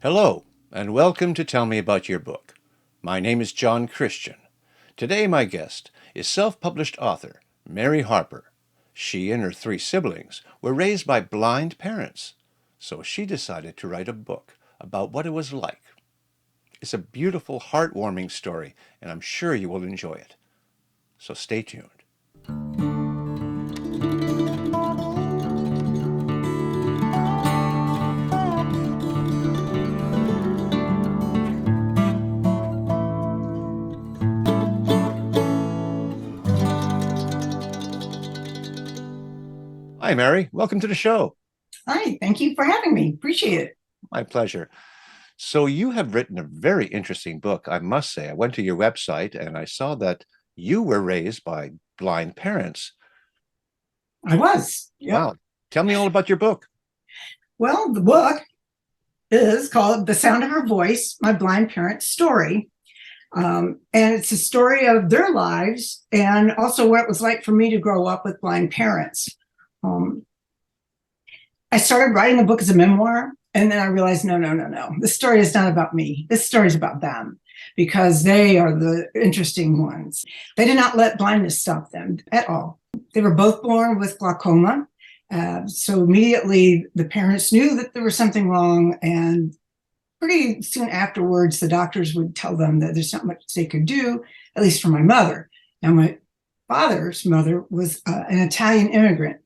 Hello, and welcome to Tell Me About Your Book. My name is John Christian. Today my guest is self-published author Mary Harper. She and her three siblings were raised by blind parents, so she decided to write a book about what it was like. It's a beautiful, heartwarming story, and I'm sure you will enjoy it. So stay tuned. Hi, Mary. Welcome to the show. Hi, thank you for having me. Appreciate it. My pleasure. So you have written a very interesting book, I must say. I went to your website and I saw that you were raised by blind parents. I was. Yep. Wow. Tell me all about your book. Well, the book is called The Sound of Her Voice, My Blind Parents' Story. And it's a story of their lives and also what it was like for me to grow up with blind parents. I started writing the book as a memoir, and then I realized, no. This story is not about me. This story is about them because they are the interesting ones. They did not let blindness stop them at all. They were both born with glaucoma. So immediately the parents knew that there was something wrong, and pretty soon afterwards, the doctors would tell them that there's not much they could do, at least for my mother. Now, my father's mother was an Italian immigrant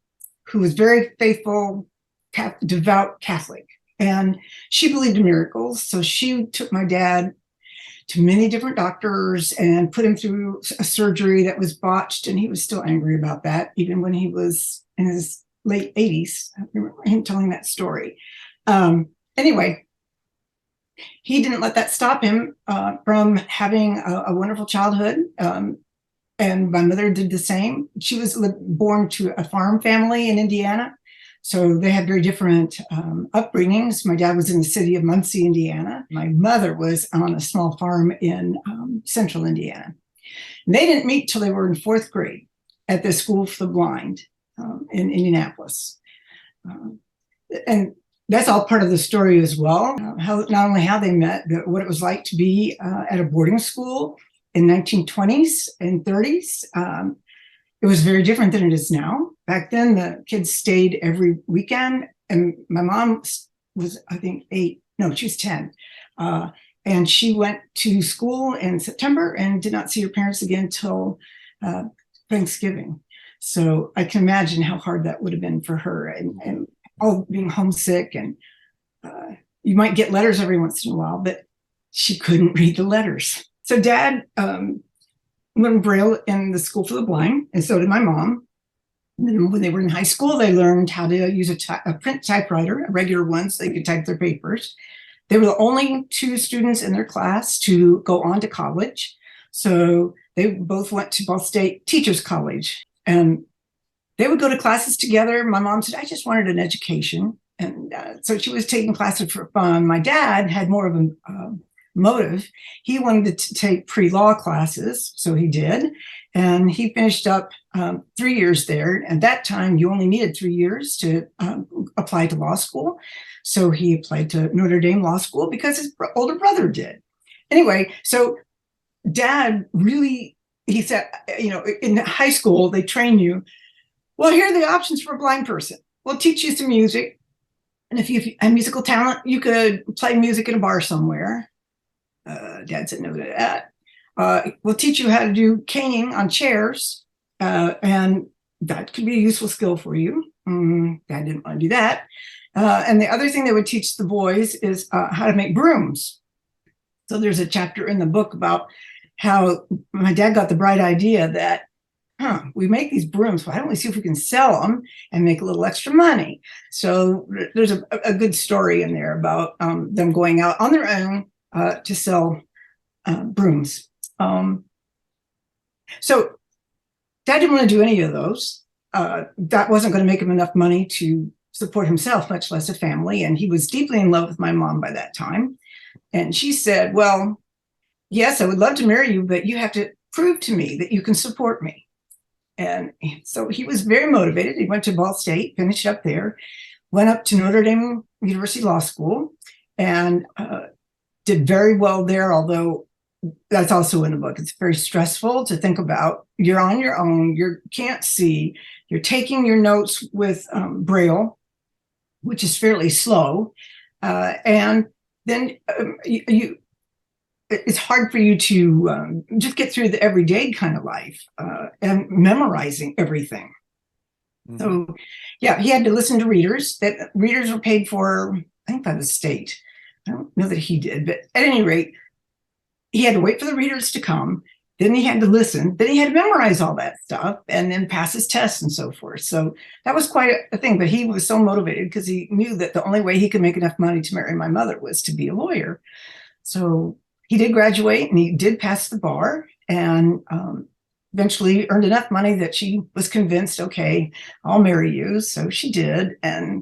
who was very faithful, devout Catholic, and she believed in miracles. So she took my dad to many different doctors and put him through a surgery that was botched, and he was still angry about that, even when he was in his late 80s. I remember him telling that story. Anyway, he didn't let that stop him from having a wonderful childhood. And my mother did the same. She was born to a farm family in Indiana. So they had very different upbringings. My dad was in the city of Muncie, Indiana. My mother was on a small farm in central Indiana. And they didn't meet till they were in fourth grade at the School for the Blind in Indianapolis. And that's all part of the story as well. Not only how they met, but what it was like to be at a boarding school in 1920s and 30s. It was very different than it is now. Back then, the kids stayed every weekend, and my mom was, I think, 8. No, she was 10. And she went to school in September and did not see her parents again till Thanksgiving. So I can imagine how hard that would have been for her, and all being homesick. And you might get letters every once in a while, but she couldn't read the letters. So Dad learned Braille in the School for the Blind, and so did my mom. And then when they were in high school, they learned how to use a print typewriter, a regular one, so they could type their papers. They were the only 2 students in their class to go on to college. So they both went to Ball State Teachers College, and they would go to classes together. My mom said, I just wanted an education. And so she was taking classes for fun. My dad had more of a motive. He wanted to take pre-law classes, so he did. And he finished up 3 years there. At that time, you only needed 3 years to apply to law school. So he applied to Notre Dame Law School because his older brother did. Anyway, so Dad really, he said, in high school, they train you. Well, here are the options for a blind person. We'll teach you some music. And if you have musical talent, you could play music in a bar somewhere. Dad said no to that. We'll teach you how to do caning on chairs, and that could be a useful skill for you. Dad didn't want to do that. And the other thing they would teach the boys is how to make brooms. So there's a chapter in the book about how my dad got the bright idea that, we make these brooms. Why don't we see if we can sell them and make a little extra money? So there's a good story in there about them going out on their own to sell brooms. So Dad didn't want to do any of those. That wasn't going to make him enough money to support himself, much less a family. And he was deeply in love with my mom by that time. And she said, well, yes, I would love to marry you, but you have to prove to me that you can support me. And so he was very motivated. He went to Ball State, finished up there, went up to Notre Dame University Law School, and did very well there, although that's also in the book. It's very stressful to think about. You're on your own, you can't see, you're taking your notes with Braille, which is fairly slow. And then it's hard for you to just get through the everyday kind of life and memorizing everything. Mm-hmm. So, yeah, he had to listen to readers. That readers were paid for, I think, by the state. I don't know that he did, but at any rate, he had to wait for the readers to come. Then he had to listen. Then he had to memorize all that stuff and then pass his tests and so forth. So that was quite a thing. But he was so motivated because he knew that the only way he could make enough money to marry my mother was to be a lawyer. So he did graduate and he did pass the bar and eventually earned enough money that she was convinced, okay, I'll marry you. So she did. And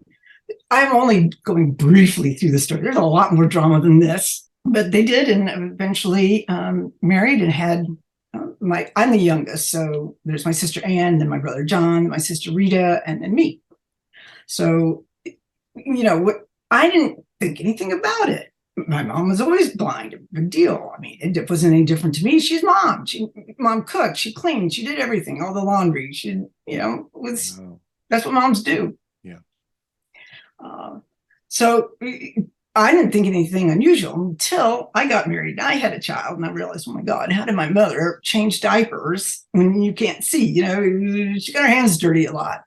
I'm only going briefly through the story. There's a lot more drama than this. But they did, and eventually married and had I'm the youngest, so there's my sister Anne, then my brother John, my sister Rita, and then me. So, I didn't think anything about it. My mom was always blind, a big deal. I mean, it wasn't any different to me. She's mom. Mom cooked, she cleaned, she did everything, all the laundry. She, that's what moms do. Yeah. So I didn't think anything unusual until I got married. I had a child and I realized, oh my God, how did my mother change diapers when you can't see? She got her hands dirty a lot.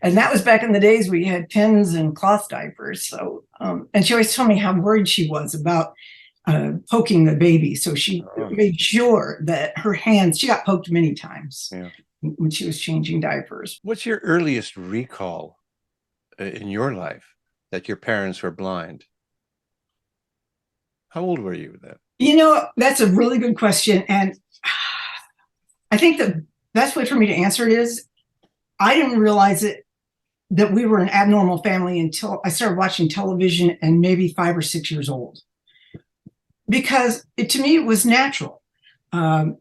And that was back in the days we had pins and cloth diapers. So, and she always told me how worried she was about poking the baby. So she made sure that her hands, she got poked many times when she was changing diapers. What's your earliest recall in your life that your parents were blind? How old were you then? That's a really good question. And I think the best way for me to answer it is I didn't realize that we were an abnormal family until I started watching television and maybe 5 or 6 years old. Because to me, it was natural. I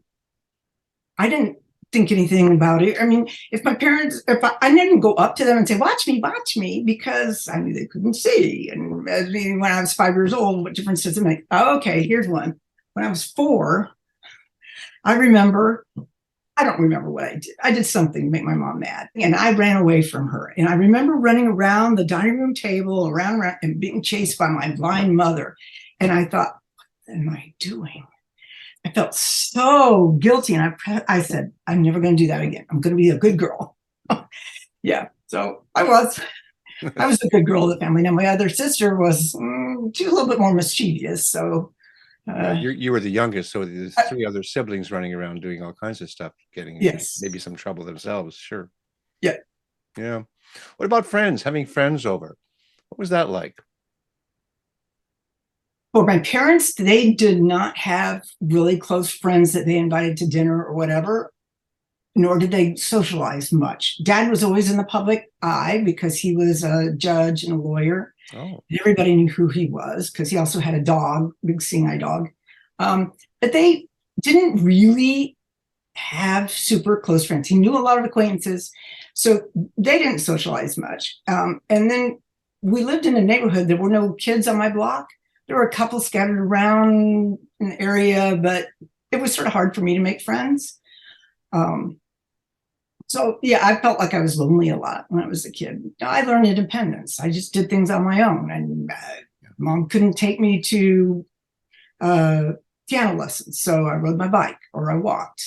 didn't think anything about it. I mean, if I didn't go up to them and say, watch me, because I knew they couldn't see. And when I was 5 years old, what difference does it make? Oh, okay, here's one. When I was 4, I don't remember what I did. I did something to make my mom mad. And I ran away from her. And I remember running around the dining room table, around and being chased by my blind mother. And I thought, what am I doing? I felt so guilty. And I said, I'm never going to do that again. I'm going to be a good girl. Yeah. So I was a good girl of the family. Now, my other sister was, she was a little bit more mischievous. So you were the youngest. So there's 3 other siblings running around doing all kinds of stuff, getting maybe some trouble themselves. Sure. Yeah. Yeah. What about friends? Having friends over? What was that like? For my parents, they did not have really close friends that they invited to dinner or whatever, nor did they socialize much. Dad was always in the public eye because he was a judge and a lawyer. Oh. Everybody knew who he was because he also had a dog, big seeing eye dog. But they didn't really have super close friends. He knew a lot of acquaintances, so they didn't socialize much. And then we lived in a neighborhood. There were no kids on my block. There were a couple scattered around an area, but it was sort of hard for me to make friends. So, yeah, I felt like I was lonely a lot when I was a kid. I learned independence. I just did things on my own. And Mom couldn't take me to piano lessons. So I rode my bike or I walked.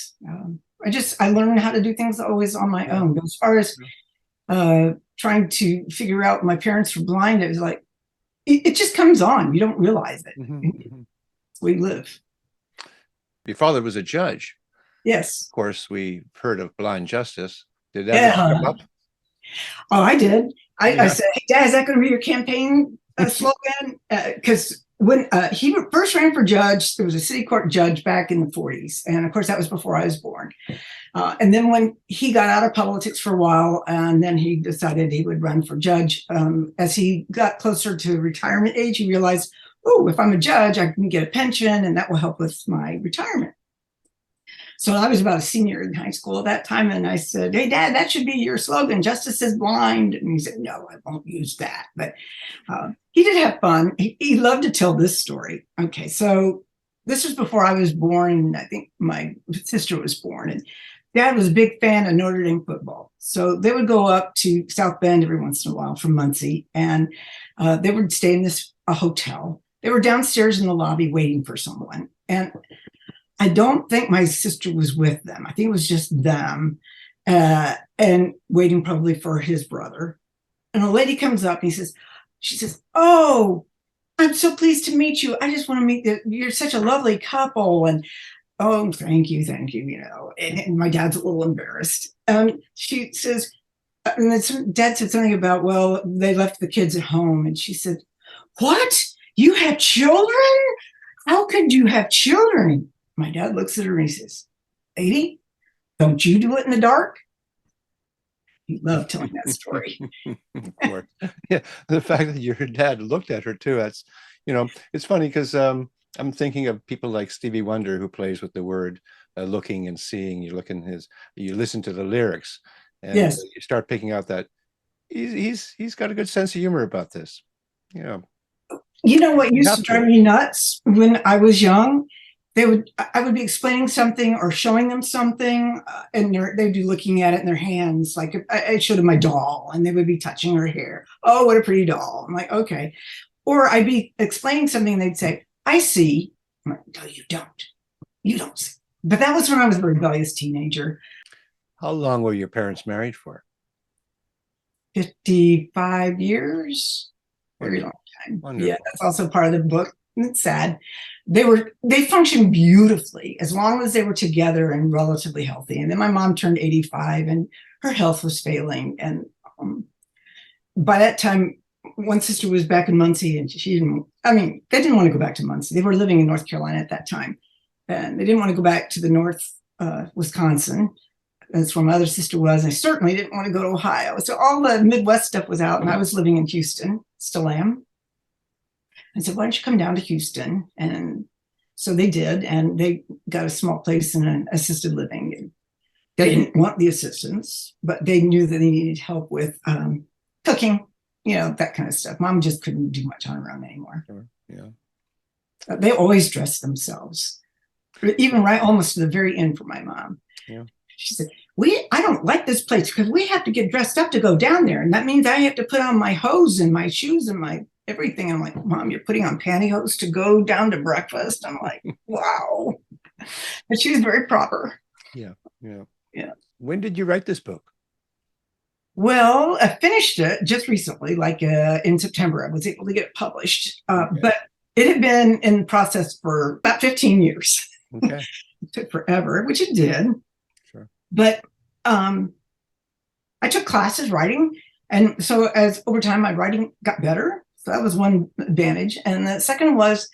I learned how to do things always on my own. But as far as trying to figure out my parents were blind, it was like, it just comes on. You don't realize it. Mm-hmm. We live. Your father was a judge. Yes. Of course, we've heard of blind justice. Did that come up? Oh, I did. I said, hey, Dad, is that going to be your campaign slogan? Because when he first ran for judge, there was a city court judge back in the 40s. And of course, that was before I was born. And then when he got out of politics for a while, and then he decided he would run for judge, as he got closer to retirement age, he realized, oh, if I'm a judge, I can get a pension and that will help with my retirement. So I was about a senior in high school at that time. And I said, hey, Dad, that should be your slogan. Justice is blind. And he said, no, I won't use that. But he did have fun. He loved to tell this story. Okay, so this was before I was born. I think my sister was born. And Dad was a big fan of Notre Dame football. So they would go up to South Bend every once in a while from Muncie. And they would stay in this hotel. They were downstairs in the lobby waiting for someone. And I don't think my sister was with them. I think it was just them and waiting probably for his brother. And a lady comes up and she says, oh, I'm so pleased to meet you. I just want to meet you. You're such a lovely couple. And oh, thank you, you know. And my dad's a little embarrassed. She says, and Dad said something about, well, they left the kids at home. And she said, what? You have children? How could you have children? My dad looks at her and he says, lady, don't you do it in the dark? He loved telling that story. Of course. Yeah, the fact that your dad looked at her too, that's, you know, it's funny because I'm thinking of people like Stevie Wonder who plays with the word looking and seeing. You look in you listen to the lyrics and yes. You start picking out that he's got a good sense of humor about this. Yeah. You know what used to drive me nuts when I was young? I would be explaining something or showing them something, and they'd be looking at it in their hands. Like I showed them my doll, and they would be touching her hair. Oh, what a pretty doll! I'm like, okay. Or I'd be explaining something, and they'd say, "I see." I'm like, no, you don't. You don't see. But that was when I was a rebellious teenager. How long were your parents married for? 55 years. Very long time. Wonderful. Yeah, that's also part of the book. It's sad. They functioned beautifully as long as they were together and relatively healthy. And then my mom turned 85 and her health was failing. And by that time, one sister was back in Muncie and they didn't want to go back to Muncie. They were living in North Carolina at that time. And they didn't want to go back to the North Wisconsin. That's where my other sister was. I certainly didn't want to go to Ohio. So all the Midwest stuff was out and I was living in Houston, still am. I said, why don't you come down to Houston? And so they did, and they got a small place in an assisted living. They didn't want the assistance, but they knew that they needed help with cooking, you know, that kind of stuff. Mom just couldn't do much on her own anymore. Sure. Yeah. They always dressed themselves, even right almost to the very end for my mom. Yeah. She said, I don't like this place because we have to get dressed up to go down there. And that means I have to put on my hose and my shoes and my everything. I'm like, Mom, you're putting on pantyhose to go down to breakfast? I'm like, wow. But she was very proper. Yeah, yeah. Yeah. When did you write this book? Well, I finished it just recently, like in September. I was able to get it published. Okay. But it had been in process for about 15 years. Okay. It took forever, which it did. Sure. But I took classes writing. And so as over time, my writing got better. So that was one advantage. And the second was,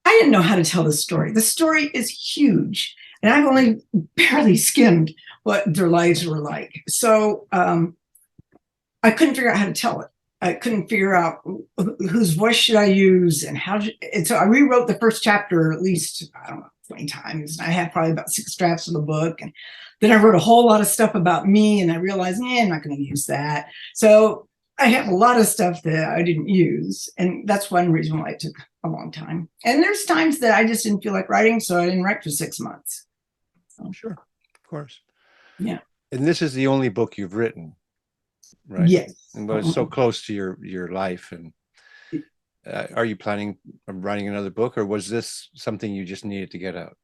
I didn't know how to tell the story. The story is huge. And I've only barely skimmed what their lives were like. So I couldn't figure out how to tell it. I couldn't figure out whose voice should I use and how. And so I rewrote the first chapter at least, I don't know, 20 times. And I had probably about 6 drafts of the book. And then I wrote a whole lot of stuff about me. And I realized, I'm not going to use that. So I have a lot of stuff that I didn't use. And that's one reason why it took a long time. And there's times that I just didn't feel like writing. So I didn't write for 6 months. So. Sure. Of course. Yeah. And this is the only book you've written, right? Yes. And but it's so close to your life. And are you planning on writing another book, or was this something you just needed to get out?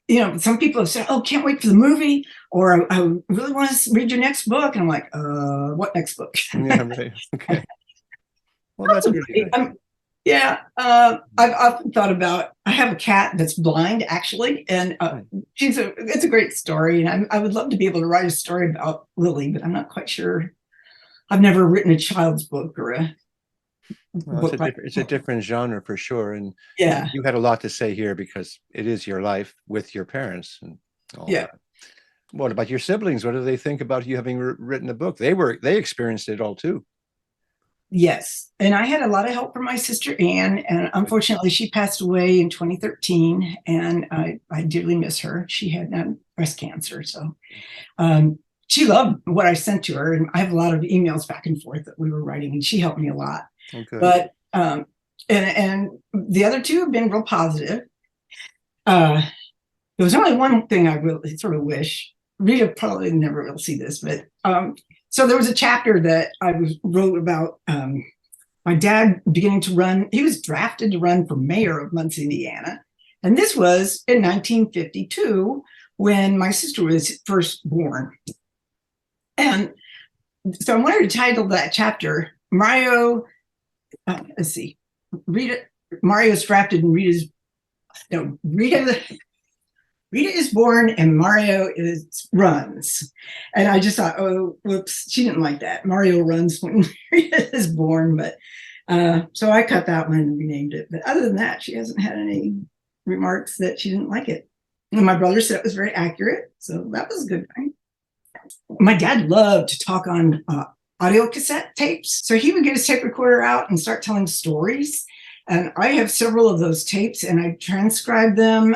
You know, some people have said, oh, can't wait for the movie, or I really want to read your next book. And I'm like, what next book? Yeah, right. Okay. Well, that's pretty good. Yeah. I've often thought about, I have a cat that's blind, actually. And it's a great story. And I would love to be able to write a story about Lily, but I'm not quite sure. I've never written a child's book or a well, it's a different genre for sure. And yeah, you had a lot to say here because it is your life with your parents and all that. What about your siblings? What do they think about you having written a book? They experienced it all too. Yes. And I had a lot of help from my sister Anne, and unfortunately she passed away in 2013, and I dearly miss her. She had breast cancer. So she loved what I sent to her, and I have a lot of emails back and forth that we were writing, and she helped me a lot. Okay. But and the other two have been real positive. There was only one thing I really sort of wish. Rita probably never will see this, but so there was a chapter that I wrote about my dad beginning to run. He was drafted to run for mayor of Muncie, Indiana. And this was in 1952 when my sister was first born. And so I wanted to title that chapter Mario, let's see, Rita, Mario's drafted and Rita is born and Mario runs. And I just thought, oh, whoops, she didn't like that. Mario runs when Rita is born. But so I cut that one and renamed it. But other than that, she hasn't had any remarks that she didn't like it. And my brother said it was very accurate. So that was a good thing. My dad loved to talk on audio cassette tapes. So he would get his tape recorder out and start telling stories. And I have several of those tapes and I transcribe them.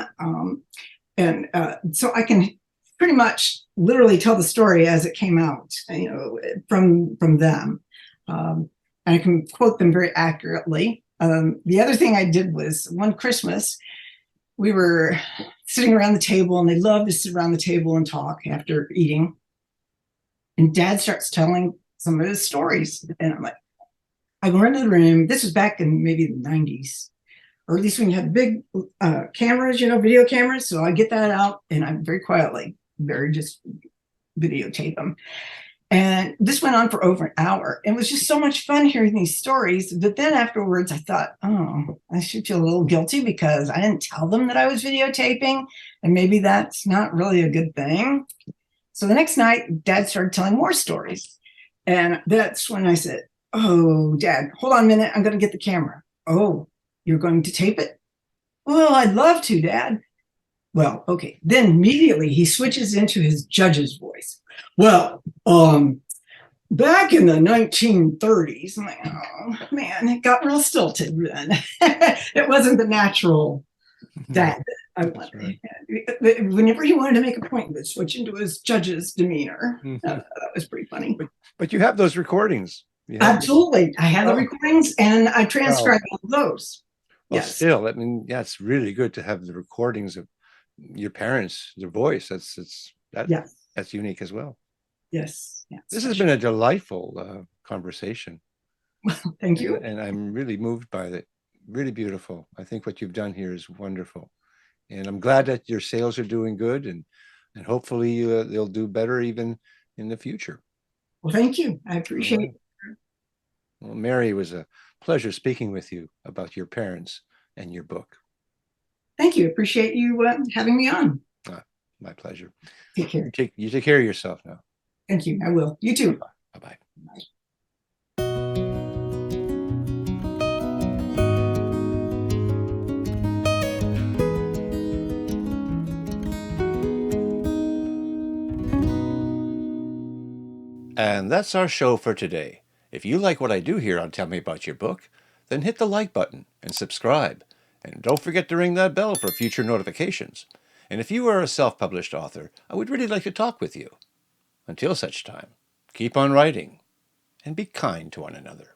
And so I can pretty much literally tell the story as it came out, from them. And I can quote them very accurately. The other thing I did was one Christmas, we were sitting around the table, and they love to sit around the table and talk after eating. And Dad starts telling some of his stories. And I'm like, I go into the room. This was back in maybe the 90s. Or at least when you had big cameras, video cameras. So I get that out and I'm very quietly, just videotape them. And this went on for over an hour. It was just so much fun hearing these stories. But then afterwards, I thought, oh, I should feel a little guilty because I didn't tell them that I was videotaping. And maybe that's not really a good thing. So the next night, Dad started telling more stories. And that's when I said, oh, Dad, hold on a minute. I'm going to get the camera. Oh, you're going to tape it? Well, I'd love to, Dad. Well, okay. Then immediately he switches into his judge's voice. Well, back in the 1930s, I'm like, oh man, it got real stilted then. It wasn't the natural Dad I wanted. Right. Whenever he wanted to make a point, he would switch into his judge's demeanor. That was pretty funny. But you have those recordings. Absolutely. I have the recordings and I transcribed all those. Well, yes. Still, I mean, yeah, it's really good to have the recordings of your parents, their voice. That's unique as well. Yes. This has been a delightful conversation. Well, thank you. And I'm really moved by it. Really beautiful. I think what you've done here is wonderful. And I'm glad that your sales are doing good and hopefully they'll do better even in the future. Well, thank you. I appreciate it. Well, Mary, it was a pleasure speaking with you about your parents and your book. Thank you. Appreciate you having me on. My pleasure. Take care. You take care of yourself now. Thank you. I will. You too. Bye-bye. Bye. And that's our show for today. If you like what I do here on Tell Me About Your Book, then hit the like button and subscribe. And don't forget to ring that bell for future notifications. And if you are a self-published author, I would really like to talk with you. Until such time, keep on writing and be kind to one another.